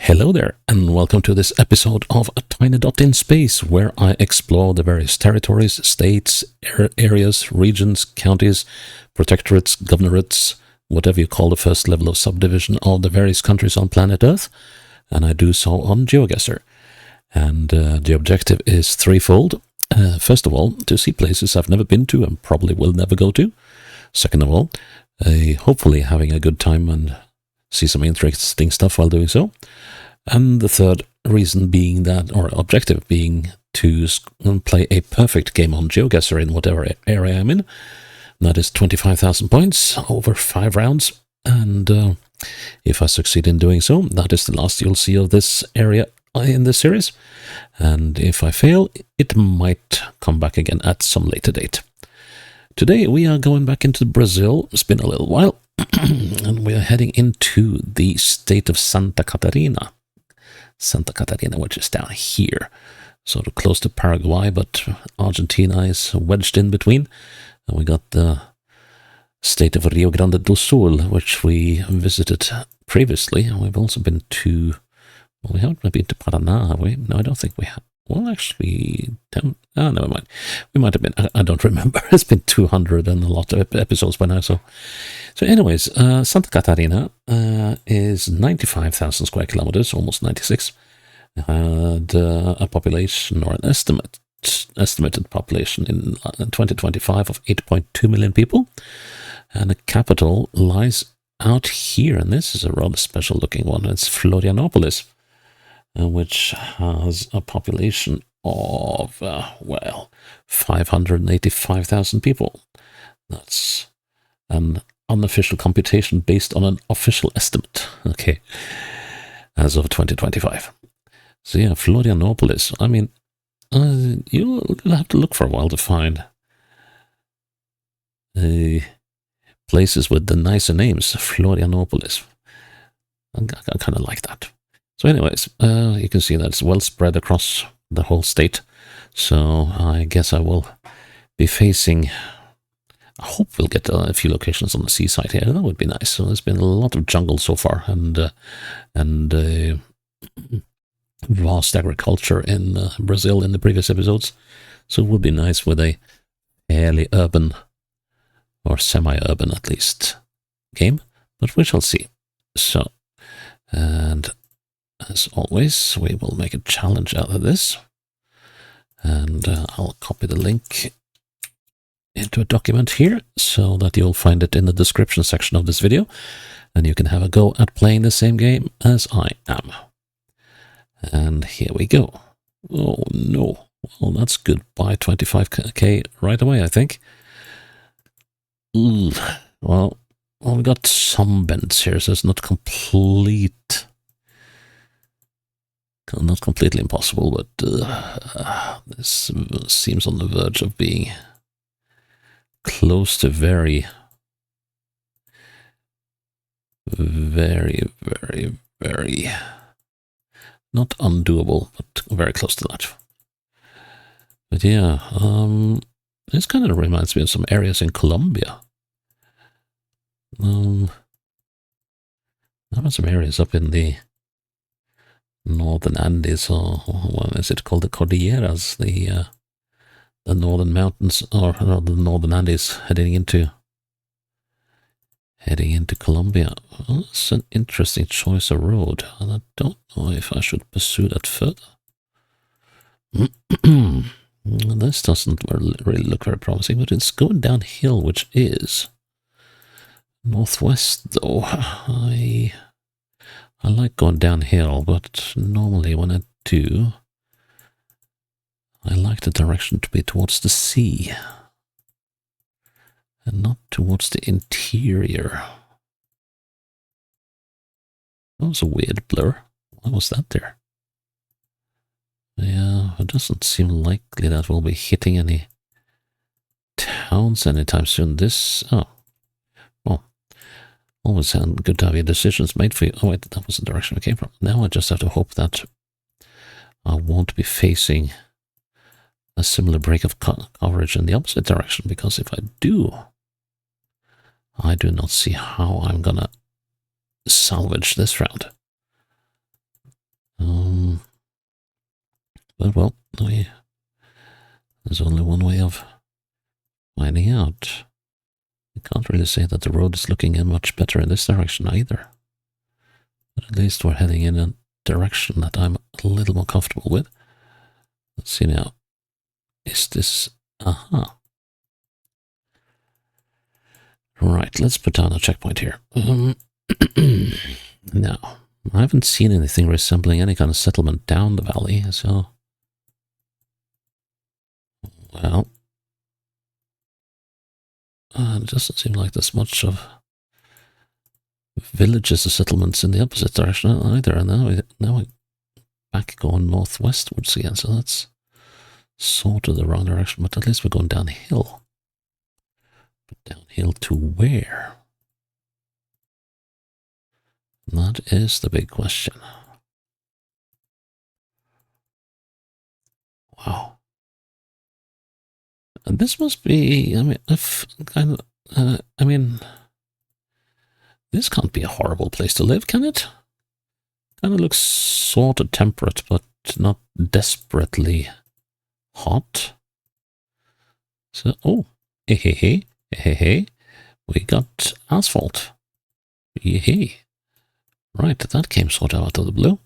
Hello there, and welcome to this episode of A Tiny Dot in Space, where I explore the various territories, states, areas, regions, counties, protectorates, governorates, whatever you call the first level of subdivision of the various countries on planet Earth, and I do so on GeoGuessr. And the objective is threefold. First of all, to see places I've never been to and probably will never go to. Second of all, hopefully having a good time and see some interesting stuff while doing so. And the third reason being that, or objective being, to play a perfect game on GeoGuessr in whatever area I'm in. That is 25,000 points over 5 rounds. And if I succeed in doing so, that is the last you'll see of this area in this series. And if I fail, it might come back again at some later date. Today we are going back into Brazil. It's been a little while. And we are heading into the state of Santa Catarina. Santa Catarina, which is down here. Sort of close to Paraguay, but Argentina is wedged in between. And we got the state of Rio Grande do Sul, which we visited previously. And we've also been to... Well, we haven't been to Paraná, have we? No, I don't think we have. Well, actually, never mind. We might have been. I don't remember. It's been 200 and a lot of episodes by now. So anyways, Santa Catarina is 95,000 square kilometers, almost 96. Had a population, or an estimated population in 2025 of 8.2 million people. And the capital lies out here. And this is a rather special looking one. It's Florianopolis, which has a population of, 585,000 people. That's an unofficial computation based on an official estimate, okay, as of 2025. So yeah, Florianopolis, I mean, you'll have to look for a while to find places with the nicer names. Florianopolis. I kind of like that. So anyways, you can see that it's well spread across the whole state. So I guess I will be facing... I hope we'll get a few locations on the seaside here. That would be nice. So there's been a lot of jungle so far, and vast agriculture in Brazil in the previous episodes. So it would be nice with a fairly urban, or semi-urban at least, game. But we shall see. So, and... as always, we will make a challenge out of this, and I'll copy the link into a document here so that you'll find it in the description section of this video, and you can have a go at playing the same game as I am. And here we go. Oh no, well that's goodbye 25k right away, I think. Ooh. Well, we got some bends here, so it's not complete... Not completely impossible, but this seems on the verge of being close to very, very, very, very, not undoable, but very close to that. But yeah, this kind of reminds me of some areas in Colombia. There are some areas up in the Northern Andes, or what is it called, the Cordilleras, the northern mountains, or the Northern Andes heading into Colombia. Well, that's an interesting choice of road, and I don't know if I should pursue that further. This doesn't really look very promising, but it's going downhill, which is northwest, though. I like going downhill, but normally when I do, I like the direction to be towards the sea and not towards the interior. That was a weird blur. Why was that there? Yeah, it doesn't seem likely that we'll be hitting any towns anytime soon. Always good to have your decisions made for you. Oh wait, that was the direction I came from. Now I just have to hope that I won't be facing a similar break of coverage in the opposite direction, because if I do, I do not see how I'm gonna salvage this round. But well, there's only one way of finding out. I can't really say that the road is looking in much better in this direction either. But at least we're heading in a direction that I'm a little more comfortable with. Let's see now. Is this... Aha. Right, let's put down a checkpoint here. Now, I haven't seen anything resembling any kind of settlement down the valley, so... Well... it doesn't seem like there's much of villages or settlements in the opposite direction either, and now we're back going northwestwards again, so that's sort of the wrong direction, but at least we're going downhill. But downhill to where? That is the big question. Wow. And this must be, I mean, this can't be a horrible place to live, can it? Kind of looks sort of temperate, but not desperately hot. So, oh, hey, we got asphalt. Hey. Right, that came sort of out of the blue.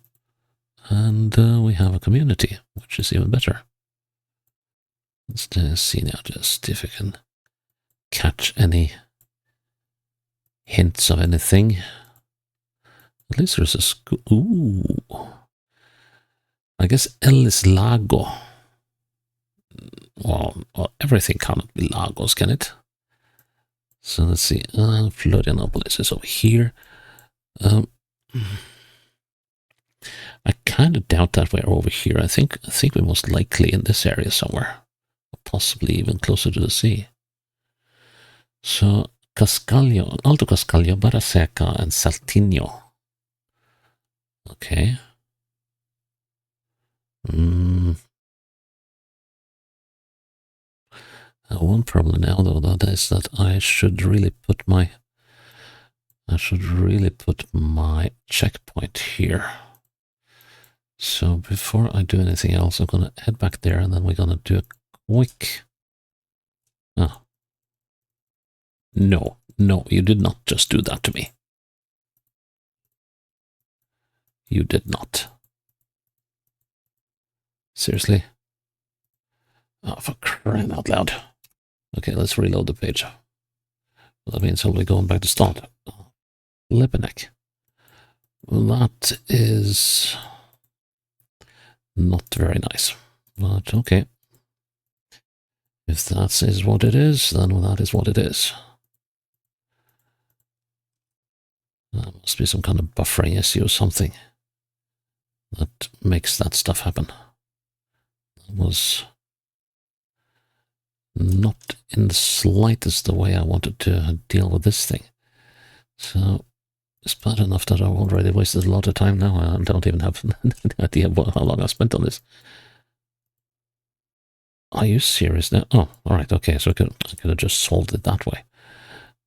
And we have a community, which is even better. Let's see now, just if I can catch any hints of anything. At least there's a school. Ooh. I guess Ellis Lago. Well, everything cannot be Lagos, can it? So let's see. Florianopolis is over here. I kind of doubt that we're over here. I think we're most likely in this area somewhere, or possibly even closer to the sea. So Cascaglio, Alto Cascaglio, Barraseca, and Saltinho. Okay. One problem now, though, that is that I should really put my checkpoint here. So before I do anything else, I'm gonna head back there, and then we're gonna do a quick. Ah. No, you did not just do that to me. You did not. Seriously? Oh, for crying out loud. Okay, let's reload the page. Well, that means I'll be going back to start. Lepenek. That is not very nice. But okay. If that is what it is, then that is what it is. There must be some kind of buffering issue or something that makes that stuff happen. That was not in the slightest the way I wanted to deal with this thing. So it's bad enough that I've already wasted a lot of time now. I don't even have an idea of how long I spent on this. Are you serious now? Oh, alright, okay, so I could have just solved it that way.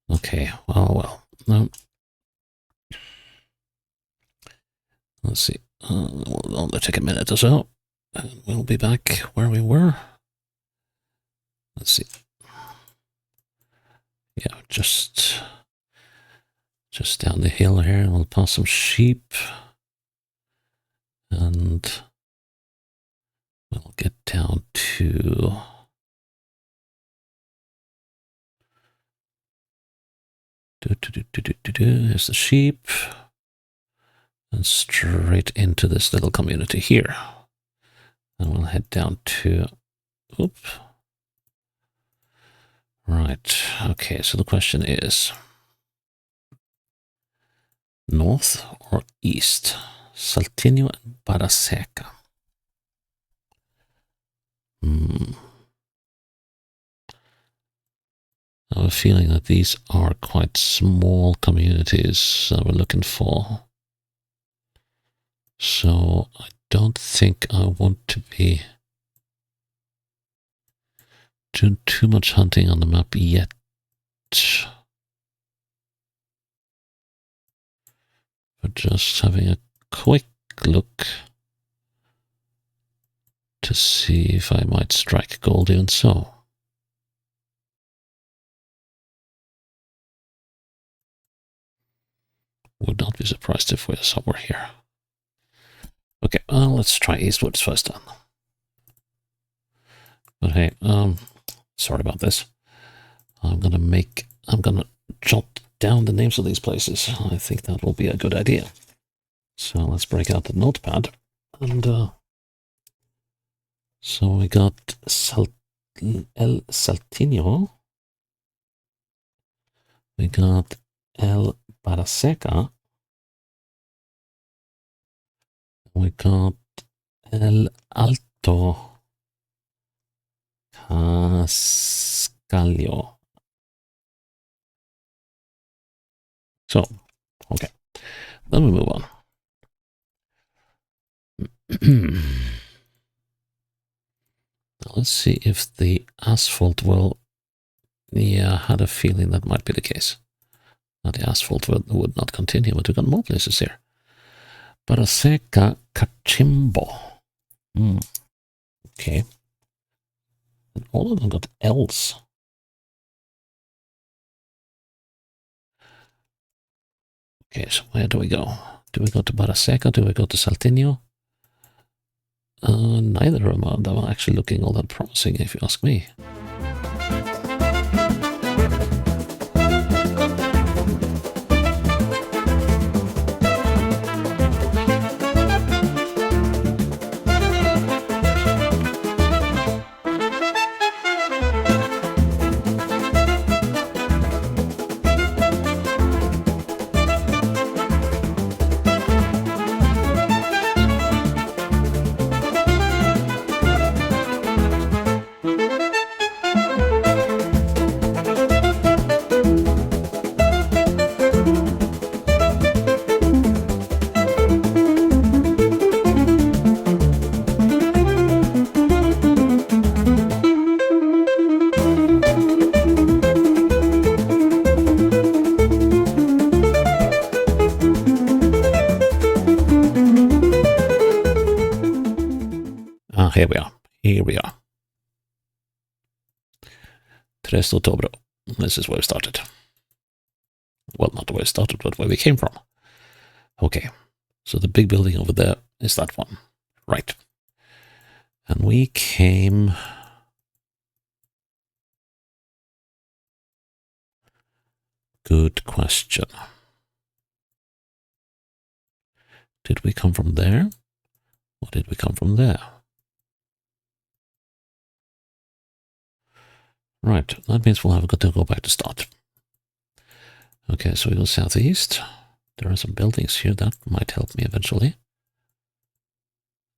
Okay, well. Let's see. We'll only take a minute or so, and we'll be back where we were. Let's see. Yeah, just down the hill here, we'll pass some sheep, and we'll get down to here's the sheep, and straight into this little community here. And we'll head down to, right, okay, so the question is, north or east? Saltinho and Barraseca. I have a feeling that these are quite small communities that we're looking for. So I don't think I want to be doing too much hunting on the map yet. But just having a quick look to see if I might strike gold even so. Would not be surprised if we're somewhere here. Okay, let's try eastwards first then. But hey, sorry about this. I'm gonna jot down the names of these places. I think that will be a good idea. So let's break out the notepad. And so we got El Saltino. We got El Baraseca. We got El Alto Cascalio. So, okay. Then we move on. Let's see if the asphalt will... Yeah, I had a feeling that might be the case. Now the asphalt would not continue, but we got more places here. Baraseca Cachimbo. Okay. And all of them got L's. Okay, so where do we go? Do we go to Baraseca? Do we go to Saltinho? Neither of them are actually looking all that promising, if you ask me. Here we are. Here we are. 3 October. This is where we started. Well, not where we started, but where we came from. Okay. So the big building over there is that one. Right. And we came... Good question. Did we come from there? Or did we come from there? Right, that means we'll have got to go back to start. Okay, so we go southeast. There are some buildings here that might help me eventually.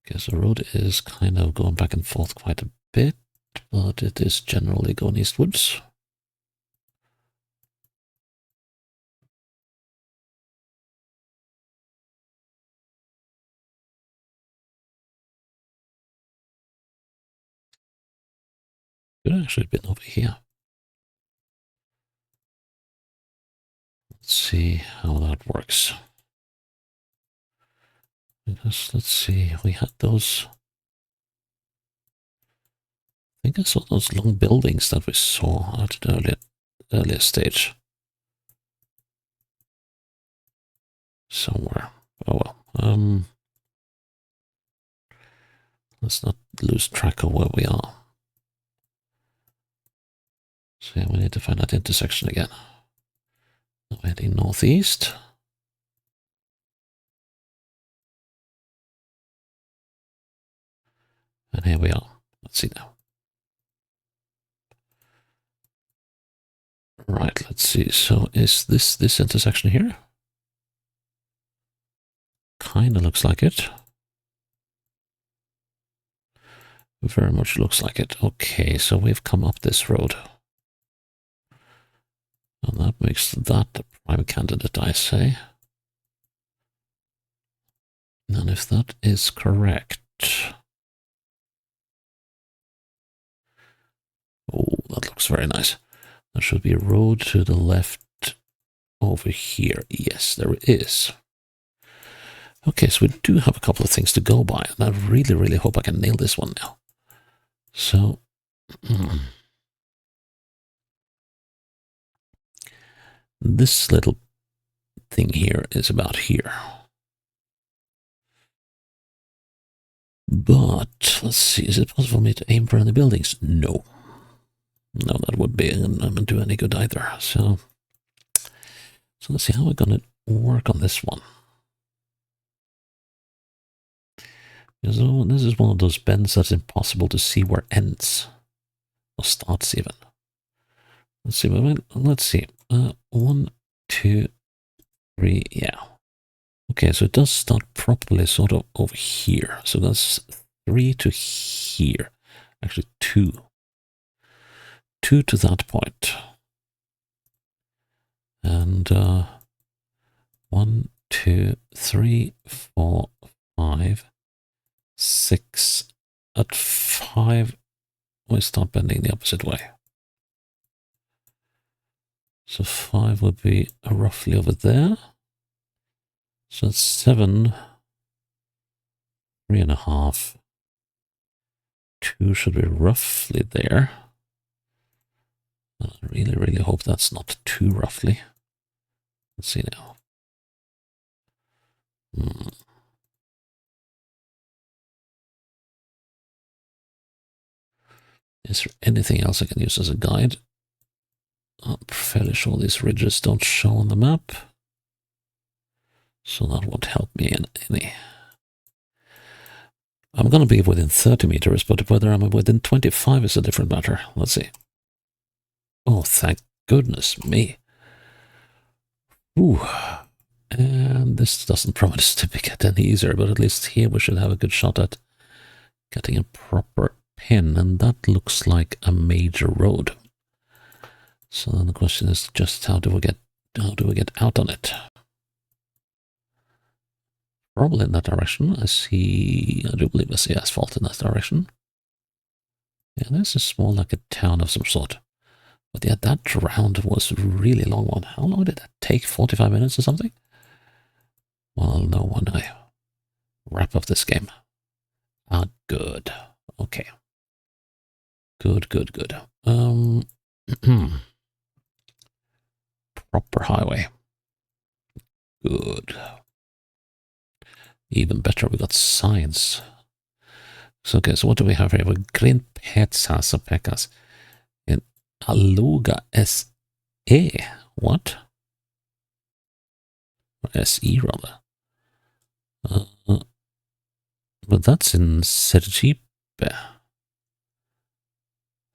Okay, so the road is kind of going back and forth quite a bit, but it is generally going eastwards. Could actually have been over here. Let's see how that works. Because let's see, we had those... I think I saw those long buildings that we saw at the earlier stage. Somewhere. Oh well. Let's not lose track of where we are. So yeah, we need to find that intersection again. Now we're heading northeast. And here we are. Let's see now. Right, let's see. So is this intersection here? Kinda looks like it. Very much looks like it. Okay, so we've come up this road. And that makes that the prime candidate, I say. And if that is correct... Oh, that looks very nice. There should be a road to the left over here. Yes, there is. Okay, so we do have a couple of things to go by, and I really, really hope I can nail this one now. So, this little thing here is about here. But, let's see, is it possible for me to aim for any buildings? No. No, that would be, not do any good either. So let's see how we're going to work on this one. So this is one of those bends that's impossible to see where ends. Or starts even. Let's see, let's see. 1, 2, 3, yeah. Okay, so it does start properly sort of over here. So that's 3 to here. Actually, 2. 2 to that point. And 1, 2, 3, 4, 5, 6. At 5, we start bending the opposite way. So 5 would be roughly over there. So that's 7, 3.5. 2 should be roughly there. I really, really hope that's not too roughly. Let's see now. Is there anything else I can use as a guide? I'm fairly sure these ridges don't show on the map. So that won't help me in any. I'm going to be within 30 meters, but whether I'm within 25 is a different matter. Let's see. Oh, thank goodness me. Ooh. And this doesn't promise to get any easier, but at least here we should have a good shot at getting a proper pin, and that looks like a major road. So then the question is just how do we get out on it? Probably in that direction. I do believe I see asphalt in that direction. Yeah, this is more like a town of some sort. But yeah, that round was a really long one. How long did that take? 45 minutes or something? Well, I'll know when I wrap up this game. Ah, good. Okay. Good. Proper highway. Good. Even better, we got signs. So, okay, so what do we have here? We're Green Petsas och Pekas in Aluga SE. What? Or SE rather. But that's in Sergipe.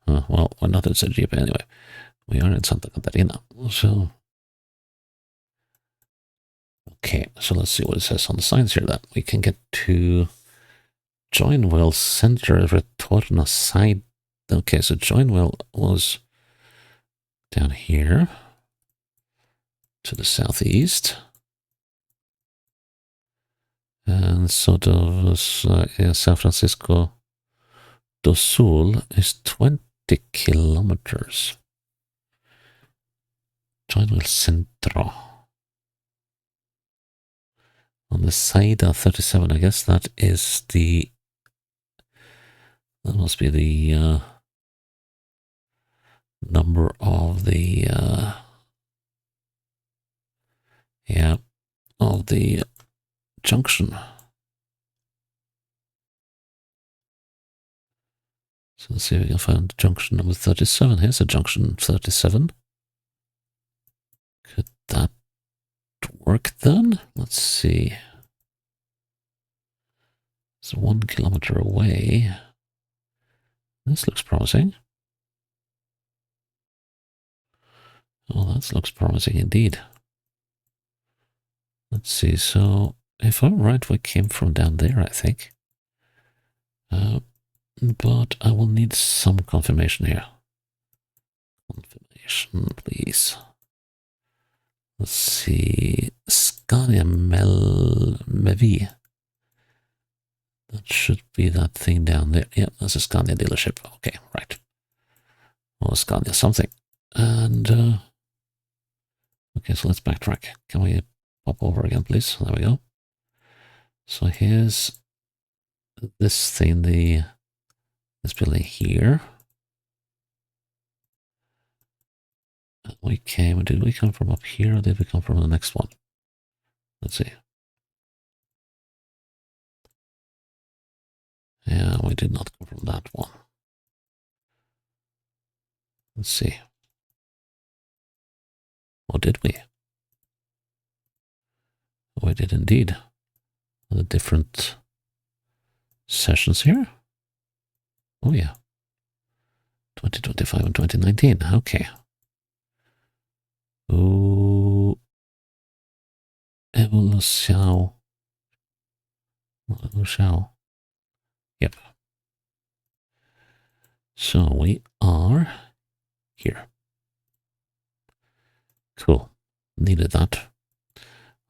Well, we're not in Sergipe anyway. We are in Santa Catarina. So, okay, so let's see what it says on the signs here. That we can get to Joinwell Center Retorna side. Okay, so Joinwell was down here to the southeast. And sort of San Francisco do Sul is 20 kilometers. Joinwell Centro. On the side of 37, I guess that must be the number of the of the junction. So let's see if we can find junction number 37. Here's a junction 37. Could that work then? Let's see. It's 1 kilometer away. This looks promising. Oh, that looks promising indeed. Let's see, so if I'm right, we came from down there, I think. But I will need some confirmation here. Confirmation, please. Let's see. Scania Mevi. That should be that thing down there. Yeah, that's a Scania dealership. Okay, right. Or Scania something. And, okay, so let's backtrack. Can we pop over again, please? There we go. So here's this thing, this building here. Did we come from up here or did we come from the next one? Let's see. Yeah, we did not come from that one. Let's see. Or did we? We did indeed. The different sessions here. Oh yeah. 2025 and 2019. Okay. Oh, evolução. Yep. So we are here. Cool. Needed that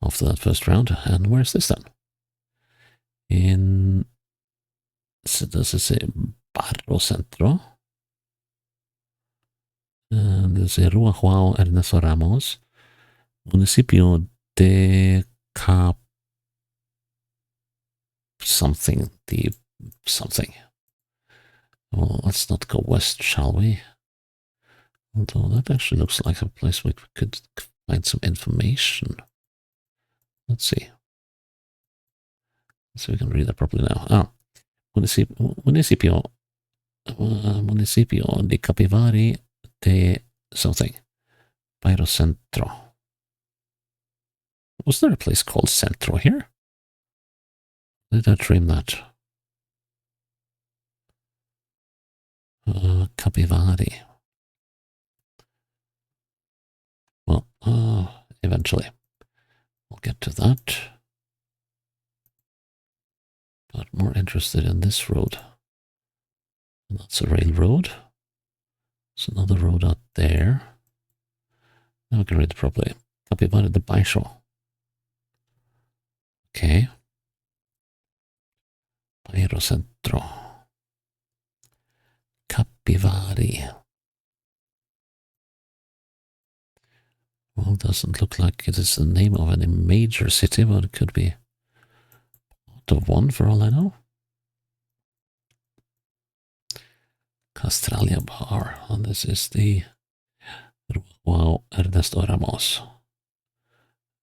after that first round. And where's this then? Does it say Barro Centro? Does it Rua João Ernesto Ramos? Municipio de Cap something. Well, let's not go west, shall we? Although that actually looks like a place where we could find some information. Let's see. So we can read that properly now. Municipio di Capivari de something. Bairro Centro. Was there a place called Centro here? Did I dream that? Capivari. Well, eventually. We'll get to that. But more interested in this road. And that's a railroad. There's another road out there. Now we can read it properly. Capivari de Baixo. Okay. Bairro Centro. Capivari. Well, doesn't look like it is the name of any major city, but it could be part of one for all I know. Castralia Bar, and this is the Wow Ernesto Ramos.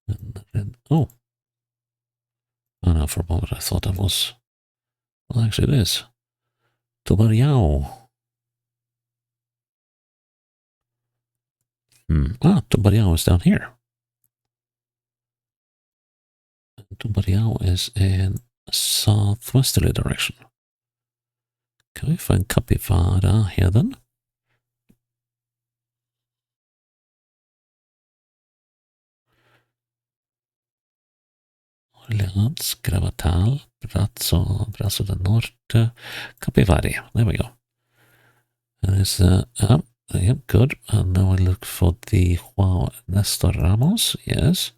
And then, oh no, for a moment I thought that was, well, actually it is. Tubarão. Tubarão is down here. Tubarão is in southwesterly direction. Can we find Capivara here then? Orleans, Gravatal, Brazo del Norte, Capivari. There we go. And it's yep, good. And now I look for the Juan Nestor Ramos. Yes.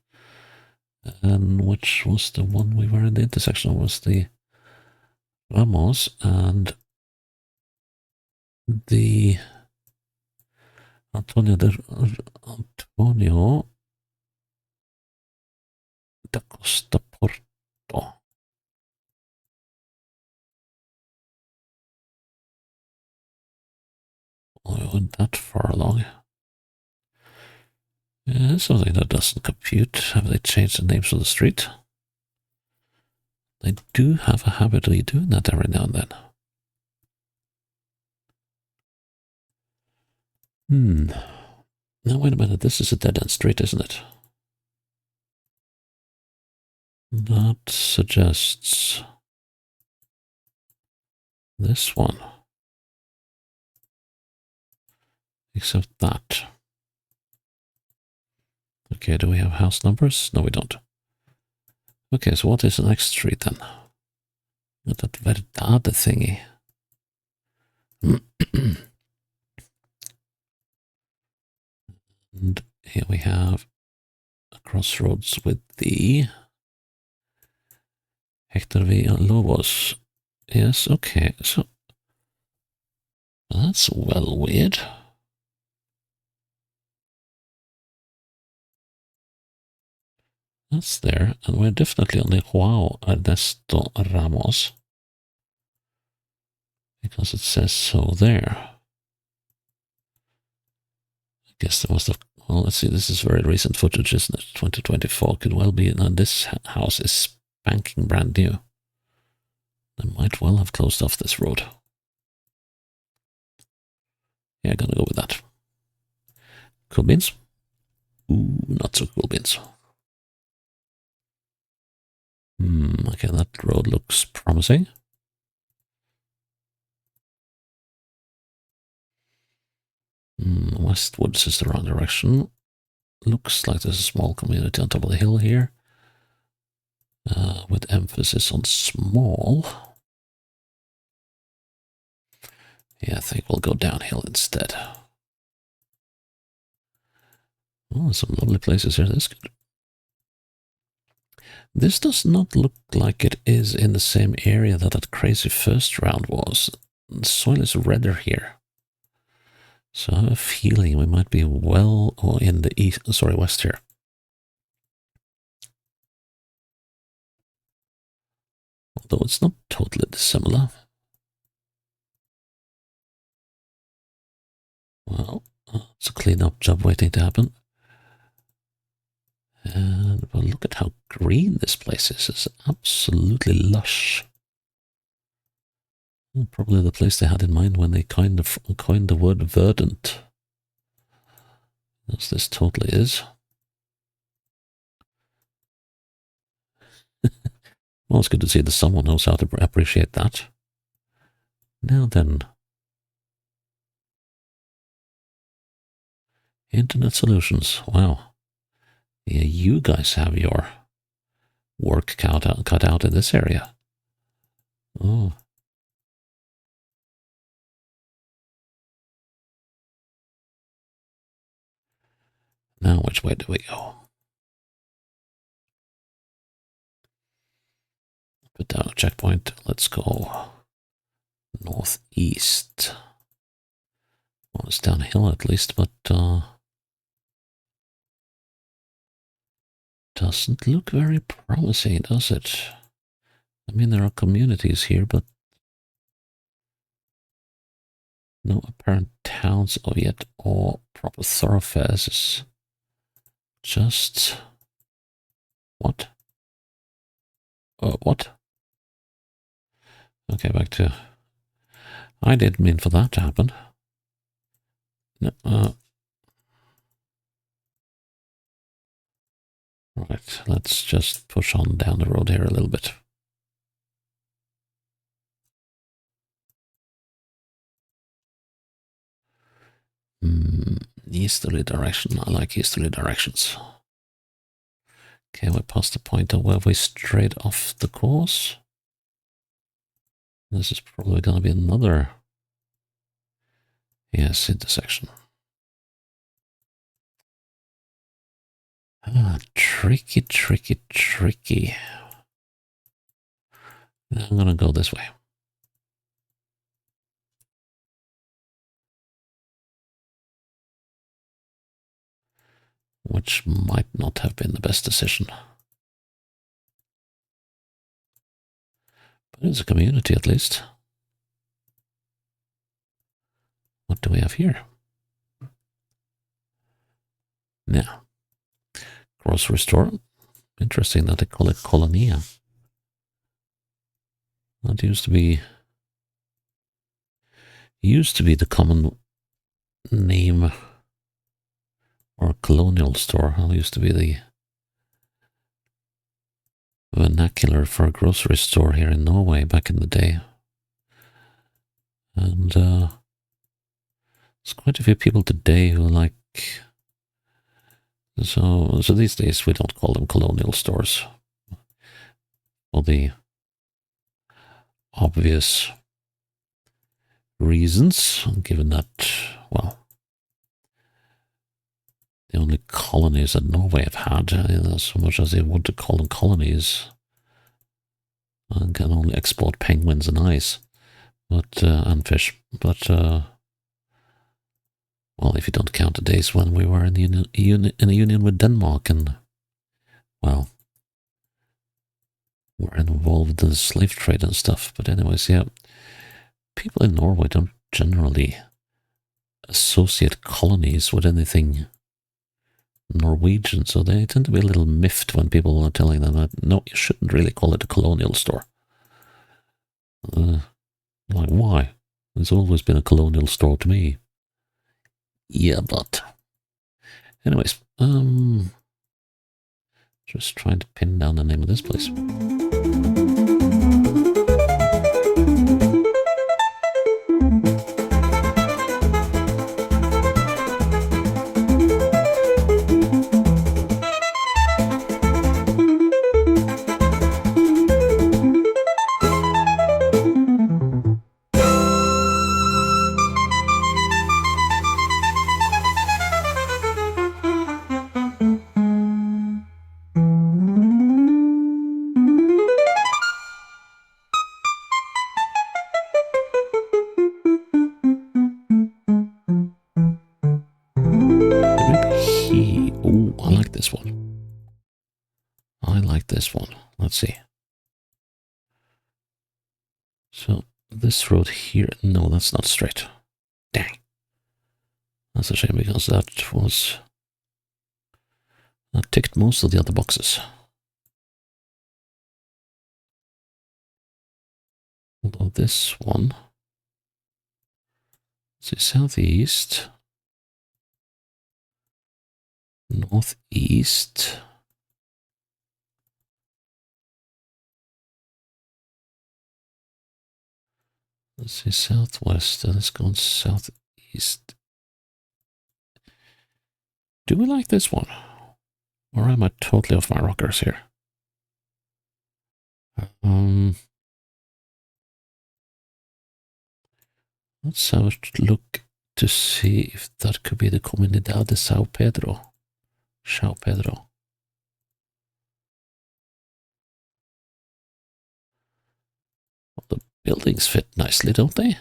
And which was the one we were in the intersection? Was the Ramos and the Antonio da Costa Porto. I went that far along. Yeah, something that doesn't compute. Have they changed the names of the street? They do have a habit of doing that every now and then. Now wait a minute, this is a dead-end street, isn't it? That suggests this one. Except that. Okay, do we have house numbers? No, we don't. Okay, so what is the next street then? Not that Verdade thingy. And here we have a crossroads with the Hector Villalobos. Yes, okay, so that's well weird. That's there, and we're definitely on the Joao Ernesto Ramos, because it says so there. I guess there must have... Well, let's see, this is very recent footage, isn't it? 2024, could well be. Now, this house is spanking brand new. They might well have closed off this road. Yeah, gonna go with that. Cool beans? Ooh, not so cool beans. Okay, that road looks promising. Westwards is the wrong direction. Looks like there's a small community on top of the hill here. With emphasis on small. Yeah, I think we'll go downhill instead. Oh, some lovely places here. That's good. This does not look like it is in the same area that that crazy first round was. The soil is redder here. So I have a feeling we might be well or in the west here. Although it's not totally dissimilar. Well, it's a clean-up job waiting to happen. And well, look at how green this place is. It's absolutely lush. Probably the place they had in mind when they coined the word verdant. As this totally is. Well, it's good to see that someone knows how to appreciate that. Now then. Internet solutions. Wow. Yeah, you guys have your work cut out in this area. Oh. Now, which way do we go? Put down a checkpoint. Let's go northeast. Well, it's downhill at least, but doesn't look very promising, does it? I mean, there are communities here, but no apparent towns of yet or proper thoroughfares. It's just... What? What? Okay, back to... I didn't mean for that to happen. No, right, let's just push on down the road here a little bit. Easterly direction. I like easterly directions. Okay, we're past the point of where we strayed off the course. This is probably going to be another... Yes, intersection. Tricky, tricky, tricky. I'm going to go this way. Which might not have been the best decision. But it's a community at least. What do we have here? Yeah. Grocery store. Interesting that they call it Colonia. That used to be the common name, or colonial store. That used to be the vernacular for a grocery store here in Norway back in the day. And there's quite a few people today who like... So these days we don't call them colonial stores. For the obvious reasons, given that, well, the only colonies that Norway have had, so much as they want to call them colonies, and can only export penguins and ice, but and fish. But well, if you don't count the days when we were in the union with Denmark, and well, were involved in the slave trade and stuff. But anyways, yeah, people in Norway don't generally associate colonies with anything Norwegian, so they tend to be a little miffed when people are telling them that, no, you shouldn't really call it a colonial store. Like, why? It's always been a colonial store to me. Yeah, but... Anyways, just trying to pin down the name of this place. Oh, I like this one. I like this one. Let's see. So, this road here, no, that's not straight. Dang. That's a shame because that ticked most of the other boxes. Although this one, let's see, southeast, northeast, let's see, southwest, let's go southeast. Do we like this one? Or am I totally off my rockers here? Let's have a look to see if that could be the Comunidad de São Pedro. São Pedro. Well, the buildings fit nicely, don't they?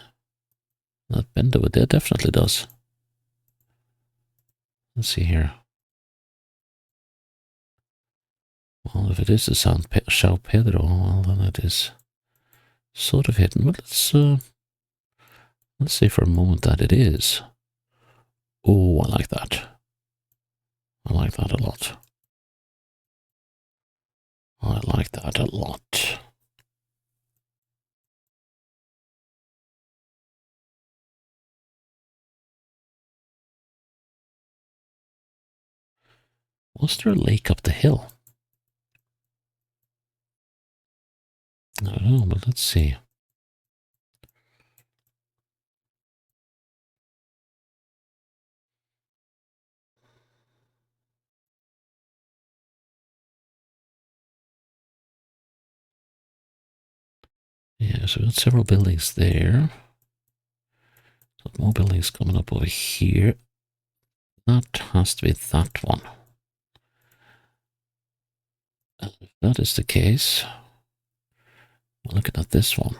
That bend over there definitely does. Let's see here. Well, if it is the São Pedro, well, then it is sort of hidden. But let's say for a moment that it is. Oh, I like that. I like that a lot. I like that a lot. Was there a lake up the hill? I don't know, but let's see. Yeah, so we've got several buildings there. Got more buildings coming up over here. That has to be that one. And if that is the case, we're looking at this one.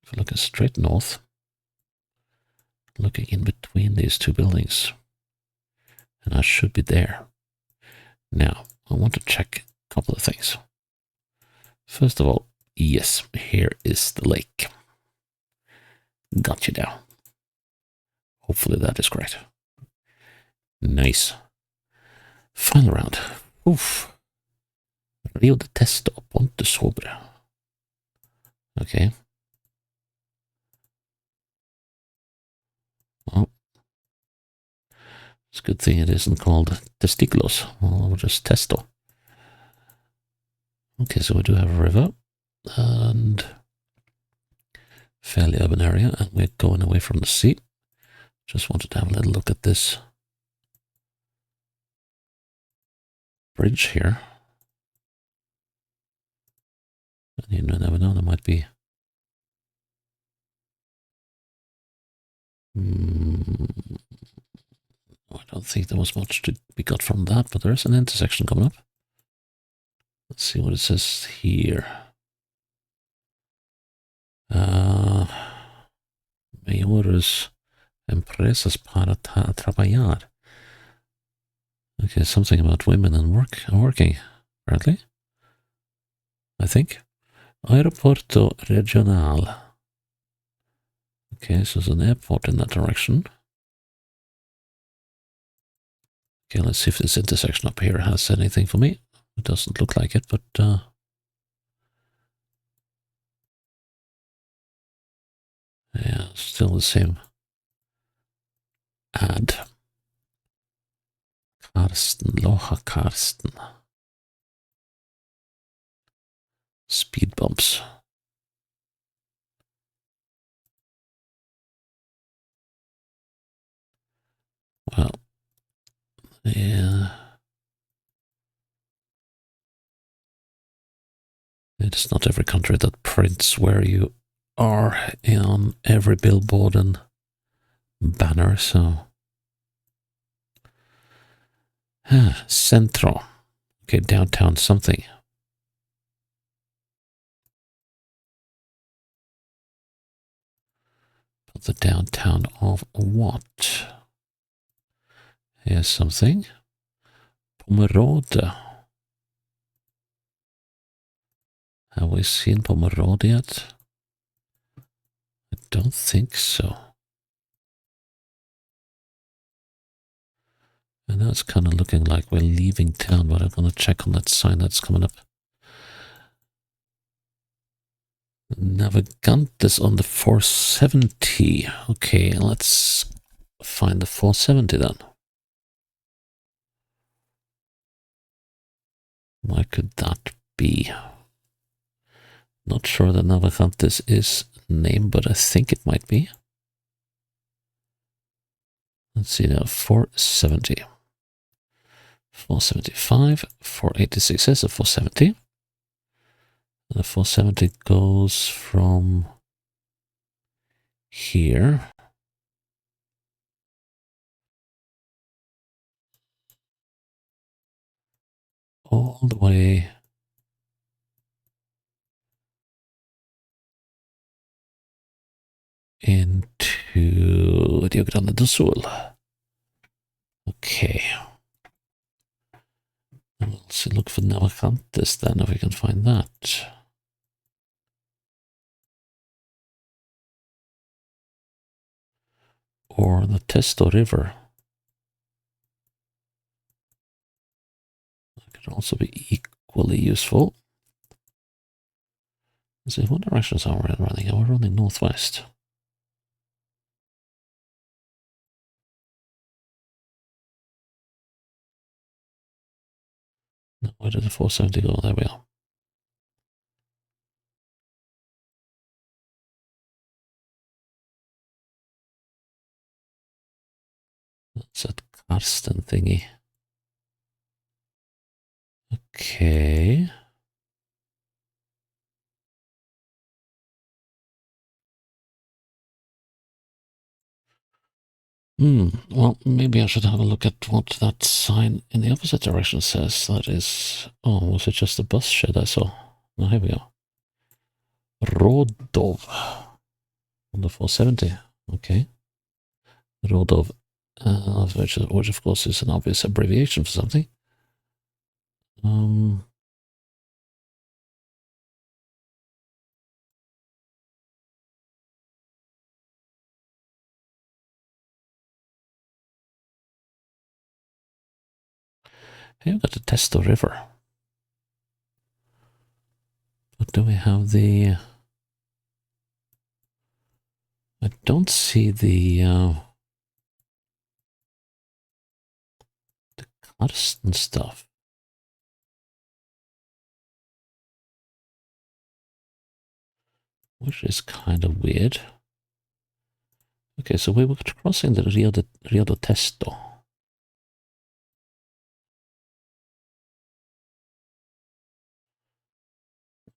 If we look at straight north, looking in between these two buildings, and I should be there. Now, I want to check a couple of things. First of all, yes, here is the lake. Got you down. Hopefully that is correct. Nice. Final round. Oof. Rio de Testo, Ponte Sobre. Okay. Well, it's a good thing it isn't called Testiclos. Well, just Testo. Okay, so we do have a river and fairly urban area, and we're going away from the sea. Just wanted to have a little look at this bridge here. And you never know, there might be I don't think there was much to be got from that, but there is an intersection coming up. Let's see what it says here. Mayores empresas para trabalhar. Okay, something about women and working. apparently. I think. Aeroporto Regional. Okay, so there's an airport in that direction. Okay, let's see if this intersection up here has anything for me. It doesn't look like it, but yeah, still the same ad. Karsten, Loha Karsten. Speed bumps. Well, yeah. It's not every country that prints where you are on every billboard and banner, so. Centro. Okay, downtown something. The downtown of what? Here's something. Pomerode. Have we seen Pomerode yet? I don't think so. And now it's kind of looking like we're leaving town, but I'm going to check on that sign that's coming up. Navigantes on the 470. Okay, let's find the 470 then. Why could that be? Not sure that Navigantes is named, but I think it might be. Let's see now, 470. 475, 486 is a 470. And the 470 goes from here all the way into Rio Grande do Sul. Okay. And we'll see, look for Navegantes then, if we can find that. Or the Testo River. That could also be equally useful. Let's see, what directions are we running? We're running northwest. No, where did the 470 go? There we are. That's that Karsten thingy. Okay. Well, maybe I should have a look at what that sign in the opposite direction says. That is, oh, was it just a bus shed I saw? Oh, here we go. Rodov on the 470. Okay. Rodov, which of course is an obvious abbreviation for something. Here we've got the Testo River. But do we have the... I don't see the Karsten stuff. Which is kind of weird. Okay, so we were crossing the Rio de Testo.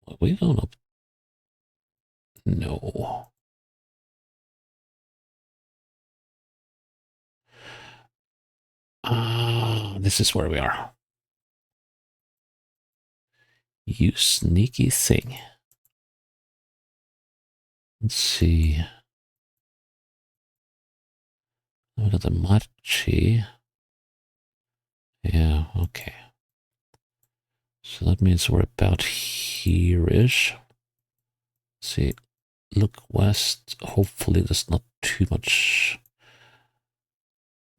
Are we going up? No. Ah, this is where we are. You sneaky thing. Let's see. We got the Marchi. Yeah, okay. So that means we're about here-ish. See, look west. Hopefully there's not too much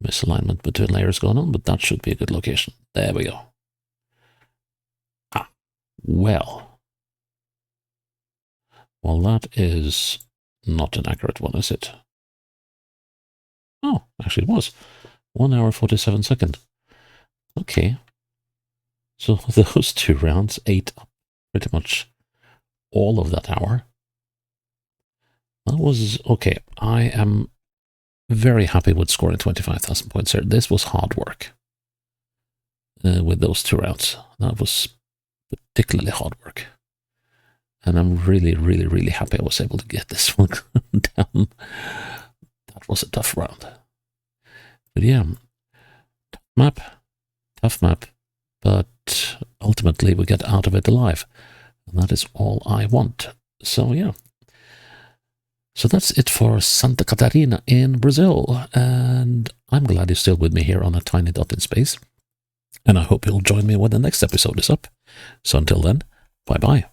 misalignment between layers going on, but that should be a good location. There we go. Ah, well. Well, that is not an accurate one, is it? Oh, actually it was. 1 hour 47 seconds. Okay. So those 2 rounds ate up pretty much all of that hour. That was okay. I am very happy with scoring 25,000 points here. This was hard work with those 2 rounds. That was particularly hard work. And I'm really, really, really happy I was able to get this one down. That was a tough round. But yeah, tough map, but ultimately we get out of it alive. And that is all I want. So yeah. So that's it for Santa Catarina in Brazil. And I'm glad you're still with me here on a tiny dot in space. And I hope you'll join me when the next episode is up. So until then, bye-bye.